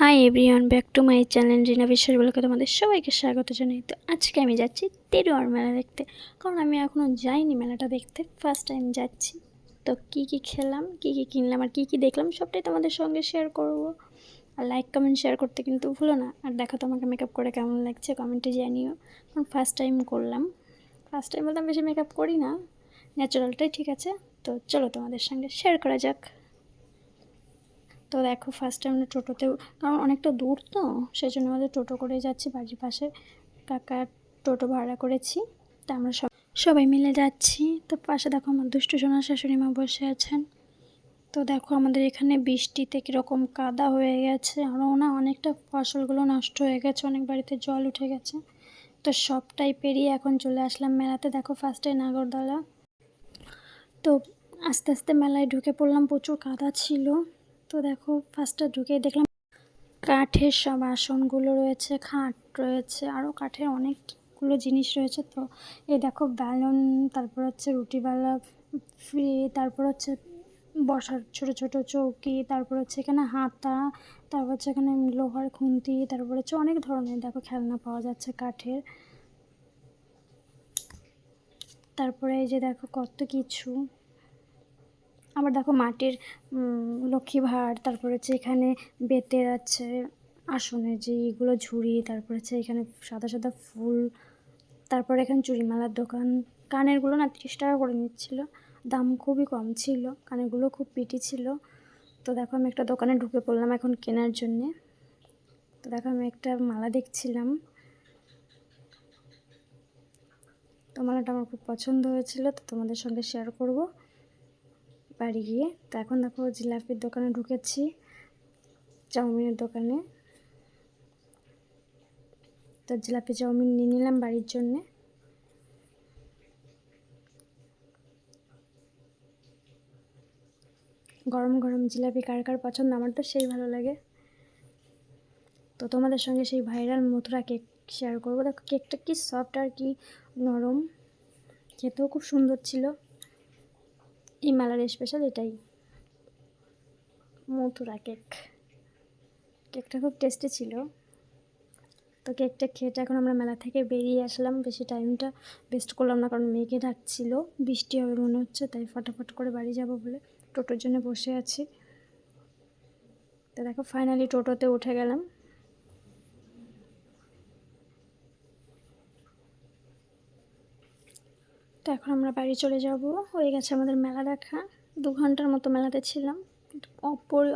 High everyone, back to my channel Rina Biswas বলে তোমাদের সবাইকে স্বাগত জানাই। তো আজকে আমি যাচ্ছি তেরোয়ার মেলা দেখতে, কারণ আমি এখনও যাইনি মেলাটা দেখতে, ফার্স্ট টাইম যাচ্ছি। তো কী কী খেলাম, কী কী কিনলাম আর কী কী দেখলাম সবটাই তোমাদের সঙ্গে শেয়ার করব। আর লাইক কমেন্ট শেয়ার করতে কিন্তু ভুলো না। আর দেখো তোমাকে মেকআপ করে কেমন লাগছে কমেন্টে জানিও, কারণ ফার্স্ট টাইম করলাম। ফার্স্ট টাইম বলতে বেশি মেকআপ করি না, ন্যাচারালটাই ঠিক আছে। তো চলো তোমাদের সঙ্গে শেয়ার করা যাক। তো দেখো ফার্স্ট টাইম আমরা টোটোতেও, কারণ অনেকটা দূর তো সেই জন্য আমাদের টোটো করে যাচ্ছি। বাড়ির পাশে কাকার টোটো ভাড়া করেছি, তা আমরা সবাই মিলে যাচ্ছি। তো পাশে দেখো আমার দুষ্টু সোনা শাশুড়ি মা বসে আছেন। তো দেখো আমাদের এখানে বৃষ্টিতে কীরকম কাদা হয়ে গেছে, আরও না অনেকটা ফসলগুলো নষ্ট হয়ে গেছে, অনেক বাড়িতে জল উঠে গেছে। তো সবটাই পেরিয়ে এখন চলে আসলাম মেলাতে। দেখো ফার্স্টে নাগরদোলা, তো আস্তে আস্তে মেলায় ঢুকে পড়লাম, প্রচুর কাদা ছিল। তো দেখো ফার্স্টে ঢুকেই দেখলাম কাঠের সব আসনগুলো রয়েছে, খাট রয়েছে, আরও কাঠের অনেকগুলো জিনিস রয়েছে। তো এই দেখো ব্যালুন, তারপর হচ্ছে রুটিওয়ালা ফ্রি, তারপর হচ্ছে বসার ছোট ছোট চৌকি, তারপর হচ্ছে এখানে হাতা, তারপর হচ্ছে এখানে লোহার খুন্তি, তারপর হচ্ছে অনেক ধরনের দেখো খেলনা পাওয়া যাচ্ছে কাঠের। তারপরে এই যে দেখো কত কিছু, আবার দেখো মাটির লক্ষ্মী ভাঁড়, তারপর হচ্ছে এখানে বেতের আছে আসনে যে এগুলো ঝুড়ি, তারপর হচ্ছে এখানে সাদা সাদা ফুল, তারপর এখানে চুড়িমালার দোকান। কানেরগুলো না 30 টাকা করে নিচ্ছিল, দাম খুবই কম ছিল, কানেরগুলো খুব পিটি ছিল। তো দেখো আমি একটা দোকানে ঢুকে পড়লাম এখন কেনার জন্যে। তো দেখো আমি একটা মালা দেখছিলাম, তো মালাটা আমার খুব পছন্দ হয়েছিল, তো তোমাদের সঙ্গে শেয়ার করব বাড়ি গিয়ে। তো এখন দেখো জিলাপির দোকানে ঢুকেছি, চাউমিনের দোকানে। তো জিলাপি চাউমিন নিয়ে নিলাম বাড়ির জন্যে। গরম গরম জিলাপি কার কার পছন্দ, আমার তো সেই ভালো লাগে। তো তোমাদের সঙ্গে সেই ভাইরাল মথুরা কেক শেয়ার করবো। দেখো কেকটা কি সফট আর কি নরম, খেতেও খুব সুন্দর ছিল। এই মেলার স্পেশাল এটাই, মথুরা কেক। কেকটা খুব টেস্টি ছিল। তো কেকটা খেতে এখন আমরা মেলা থেকে বেরিয়ে আসলাম, বেশি টাইমটা ওয়েস্ট করলাম না, কারণ মেঘে ডাকছিল, বৃষ্টি হবে মনে হচ্ছে, তাই ফটাফট করে বাড়ি যাব বলে টোটোর জন্য বসে আছি। তো দেখো ফাইনালি টোটোতে উঠে গেলাম। তো এখন আমরা বাড়ি চলে যাব, হয়ে গেছে আমাদের মেলা দেখা। 2 ঘন্টার মতো মেলাতে ছিলাম,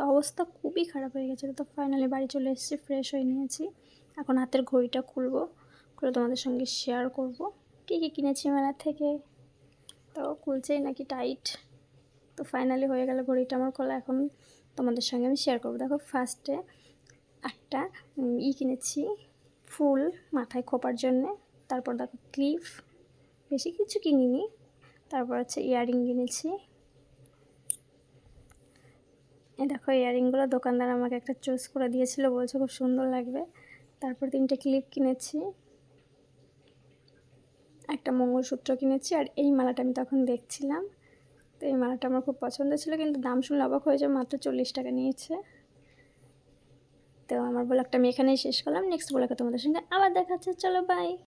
অবস্থা খুবই খারাপ হয়ে গেছিলো। তো ফাইনালি বাড়ি চলে এসেছি, ফ্রেশ হয়ে নিয়েছি। এখন হাতের ঘড়িটা খুলবো, খুলে তোমাদের সঙ্গে শেয়ার করব কী কী কিনেছি মেলা থেকে। তো খুলছেই নাকি টাইট। তো ফাইনালি হয়ে গেল ঘড়িটা আমার খোলা, এখন তোমাদের সঙ্গে আমি শেয়ার করবো। দেখো ফার্স্টে একটা কিনেছি, ফুল মাথায় খোপার জন্যে। তারপর দেখো ক্লিপ, বেশি কিছু কিনিনি। তারপর হচ্ছে ইয়াররিং কিনেছি। এই দেখো ইয়াররিংগুলো দোকানদার আমাকে একটা চুজ করে দিয়েছিল, বলছে খুব সুন্দর লাগবে। তারপর 3টে ক্লিপ কিনেছি, একটা মঙ্গলসূত্র কিনেছি। আর এই মালাটা আমি তখন দেখছিলাম, তো এই মালাটা আমার খুব পছন্দ ছিল, কিন্তু দাম শুনলে অবাক হয়ে যাবে, মাত্র 40 টাকা নিয়েছে। তো আমার ব্লগটা আমি এখানেই শেষ করলাম, নেক্সট ব্লগে তোমাদের সঙ্গে আবার দেখা হচ্ছে, চলো বাই।